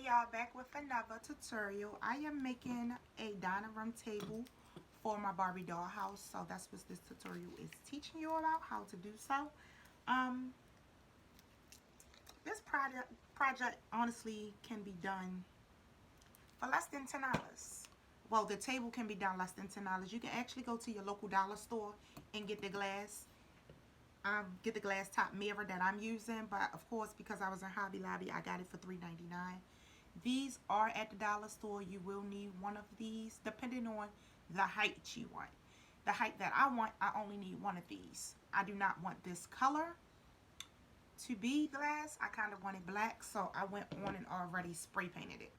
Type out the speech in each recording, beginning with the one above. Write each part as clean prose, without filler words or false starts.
y'all, back with another tutorial. I am making a dining room table for my Barbie dollhouse, so that's what this tutorial is teaching you about, how to do so. Um, this project honestly can be done for less than $10. Well, the table can be done less than $10. You can actually go to your local dollar store and get the glass. Get the glass top mirror that I'm using, but of course, because I was in Hobby Lobby, I got it for $3.99. These are at the dollar store. You will need one of these depending on the height you want. The height that I want, I only need one of these. I do not want this color to be glass. I kind of want it black, so I went on and already spray painted it.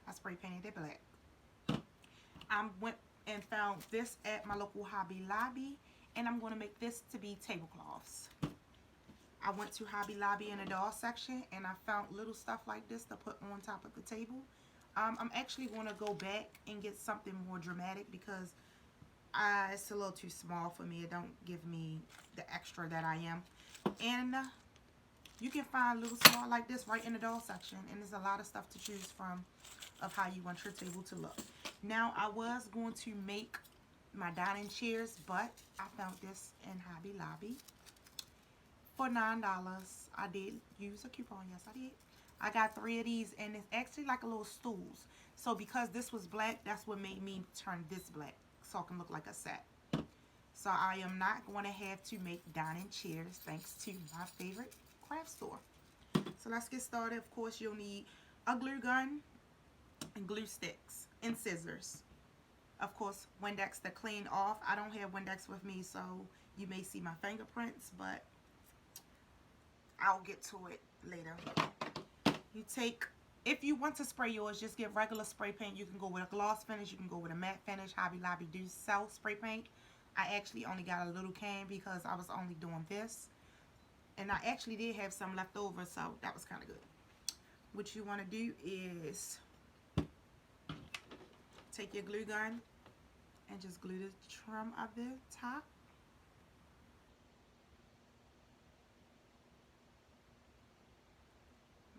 I spray painted it black. I went and found this at my local Hobby Lobby, and I'm going to make this to be tablecloths. I went to Hobby Lobby in the doll section, and I found little stuff like this to put on top of the table. I'm actually going to go back and get something more dramatic because it's a little too small for me. It don't give me the extra that I am. And you can find little small like this right in the doll section, and there's a lot of stuff to choose from of how you want your table to look. Now, I was going to make my dining chairs, but I found this in Hobby Lobby for $9. I did use a coupon. Yes, I did. I got 3 of these, and it's actually like a little stools. So because this was black, that's what made me turn this black, so it can look like a set. So I am not going to have to make dining chairs thanks to my favorite craft store. So let's get started. Of course, you'll need a glue gun and glue sticks and scissors. Of course, Windex to clean off. I don't have Windex with me, so you may see my fingerprints, but I'll get to it later. You take, if you want to spray yours, just get regular spray paint. You can go with a gloss finish. You can go with a matte finish. Hobby Lobby do sell spray paint. I actually only got a little can because I was only doing this. And I actually did have some left over, so that was kind of good. What you want to do is take your glue gun and just glue the trim of the top.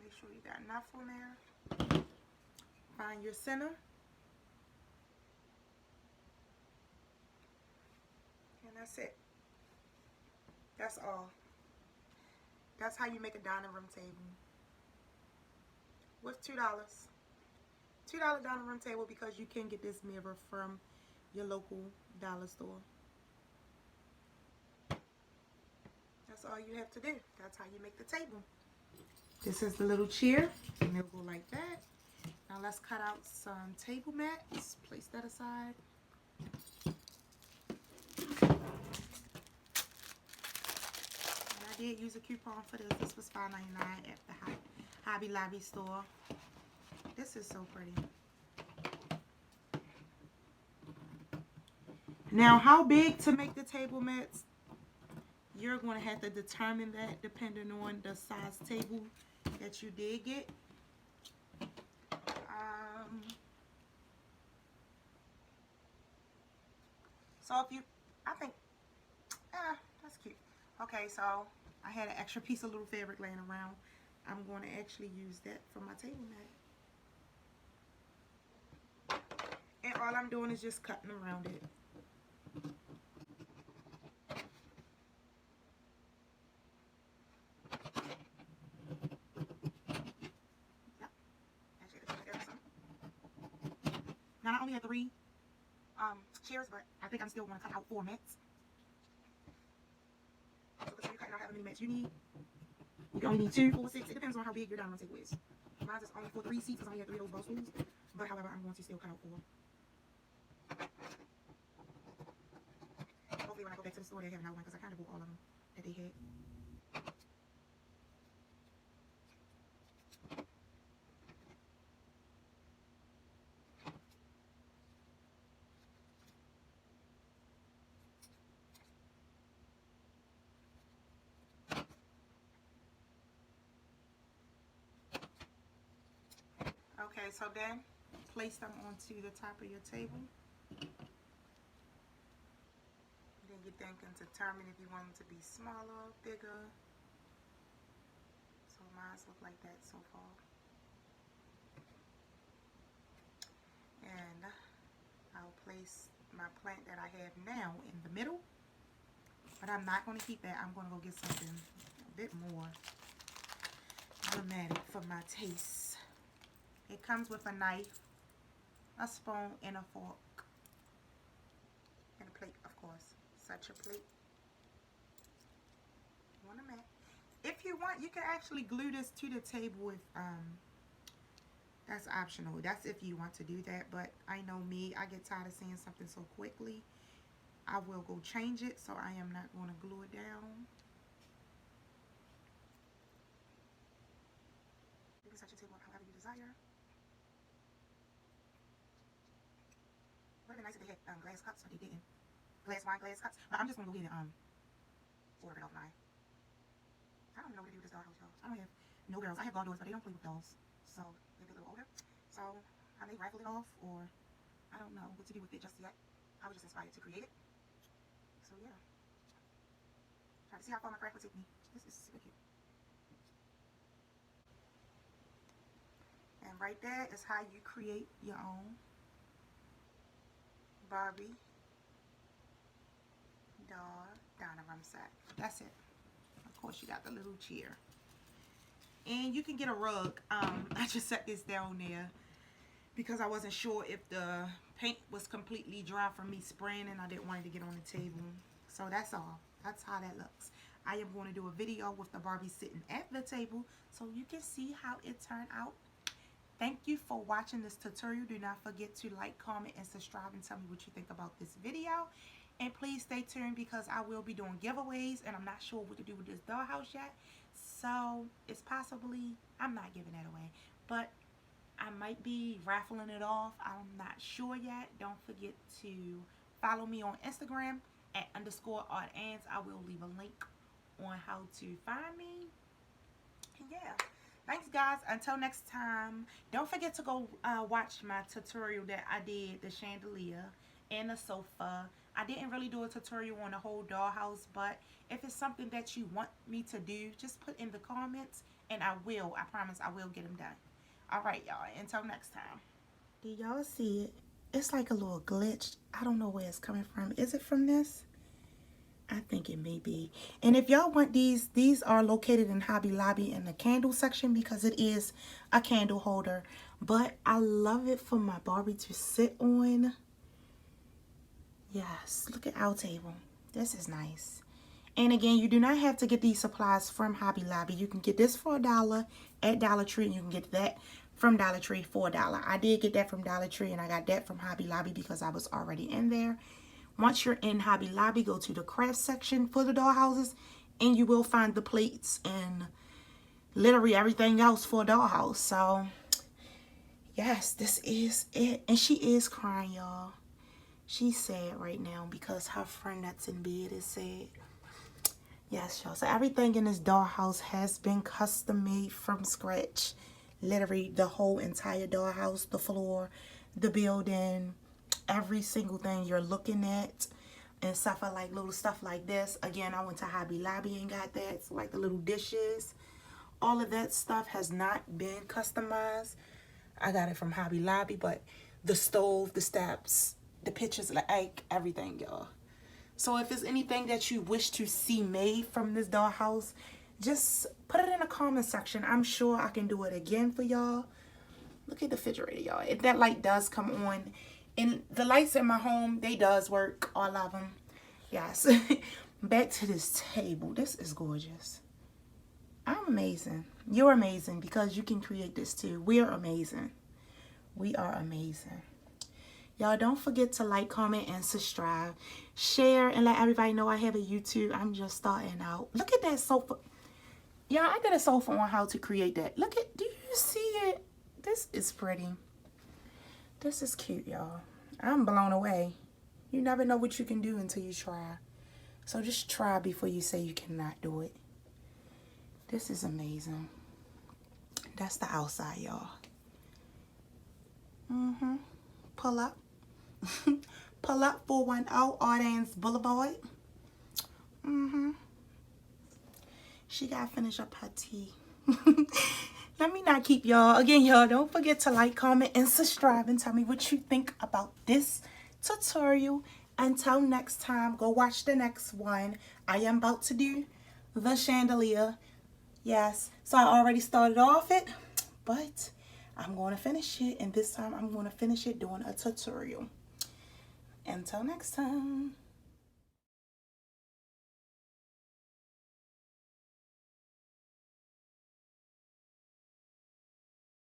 Make sure you got enough on there. Find your center. And that's it. That's all. That's how you make a dining room table. With $2. $2 dining room table because you can get this mirror from your local dollar store. That's all you have to do. That's how you make the table. This is the little chair, and it'll go like that. Now let's cut out some table mats. Place that aside. And I did use a coupon for this. This was $5.99 at the Hobby Lobby store. This is so pretty. Now, how big to make the table mats? You're going to have to determine that depending on the size table that you did get. So if you, I think, that's cute. Okay, so I had an extra piece of little fabric laying around. I'm going to actually use that for my table mat. And all I'm doing is just cutting around it. Now, I only have 3 chairs, but I think I'm still going to cut out 4 mats. So you're cutting out however many mats you need. You can only need 2, 4, 6. It depends on how big your dining room table is. Mine is only for 3 seats because I only have 3 of those bar stools. But however, I'm going to still cut out 4. Hopefully when I go back to the store, they have another one because I kind of bought all of them that they had. Okay, so then place them onto the top of your table. Then you then can determine if you want them to be smaller, bigger. So mine eyes look like that so far. And I'll place my plant that I have now in the middle. But I'm not going to keep that. I'm going to go get something a bit more dramatic for my taste. It comes with a knife, a spoon, and a fork. And a plate, of course. Such a plate. You want a mat. If you want, you can actually glue this to the table if that's optional. That's if you want to do that. But I know me, I get tired of seeing something so quickly. I will go change it, so I am not going to glue it down. You can set your table up however you desire. Would have been nice if they had glass cups, but they didn't. Glass wine, glass cups. But I'm just going to go ahead and order it offline. I don't know what to do with this dollhouse, y'all. I don't have no girls. I have goddaughters, but they don't play with dolls. So they're a little older. So I may raffle it off, or I don't know what to do with it just yet. I was just inspired to create it. So yeah. Try to see how far my craft will take me. This is super cute. And right there is how you create your own Barbie Dinner Set. That's it. Of course, you got the little chair. And you can get a rug. I just set this down there because I wasn't sure if the paint was completely dry from me spraying, and I didn't want it to get on the table. So that's all. That's how that looks. I am going to do a video with the Barbie sitting at the table so you can see how it turned out. Thank you for watching this tutorial. Do not forget to like, comment, and subscribe, and tell me what you think about this video. And please stay tuned because I will be doing giveaways, and I'm not sure what to do with this dollhouse yet. So it's possibly, I'm not giving that away, but I might be raffling it off. I'm not sure yet. Don't forget to follow me on Instagram at _oddans. I will leave a link on how to find me. And yeah. Thanks, guys. Until next time, don't forget to go watch my tutorial that I did, the chandelier and the sofa. I didn't really do a tutorial on the whole dollhouse, but if it's something that you want me to do, just put in the comments, and I promise I will get them done. All right, y'all. Until next time. Do y'all see it? It's like a little glitch. I don't know where it's coming from. Is it from this? I think it may be. And if y'all want these are located in Hobby Lobby in the candle section because it is a candle holder. But I love it for my Barbie to sit on. Yes, look at our table. This is nice. And again, you do not have to get these supplies from Hobby Lobby. You can get this for $1 at Dollar Tree, and you can get that from Dollar Tree for $1. I did get that from Dollar Tree, and I got that from Hobby Lobby because I was already in there. Once you're in Hobby Lobby, go to the craft section for the dollhouses, and you will find the plates and literally everything else for a dollhouse. So, yes, this is it. And she is crying, y'all. She's sad right now because her friend that's in bed is sad. Yes, y'all. So, everything in this dollhouse has been custom made from scratch. Literally, the whole entire dollhouse, the floor, the building, every single thing you're looking at, and stuff like little stuff like this. Again, I went to Hobby Lobby and got that. So like the little dishes, all of that stuff has not been customized. I got it from Hobby Lobby, but the stove, the steps, the pictures, like everything, y'all. So if there's anything that you wish to see made from this dollhouse, just put it in the comment section. I'm sure I can do it again for y'all. Look at the refrigerator, y'all. If that light does come on, and the lights in my home, they does work, all of them. Yes. Back to this table. This is gorgeous. I'm amazing. You're amazing because you can create this too. We're amazing. We are amazing. Y'all don't forget to like, comment, and subscribe. Share and let everybody know I have a YouTube. I'm just starting out. Look at that sofa. Y'all, I did a sofa on how to create that. Look at, do you see it? This is pretty. This is cute, y'all. I'm blown away. You never know what you can do until you try. So just try before you say you cannot do it. This is amazing. That's the outside, y'all. Pull up. Pull up 410 Ardens Boulevard. She got to finish up her tea. Let me not keep y'all. Again, y'all, don't forget to like, comment, and subscribe, and tell me what you think about this tutorial. Until next time, go watch the next one. I am about to do the chandelier. Yes, so I already started off it, but I'm going to finish it, and this time I'm going to finish it doing a tutorial. Until next time.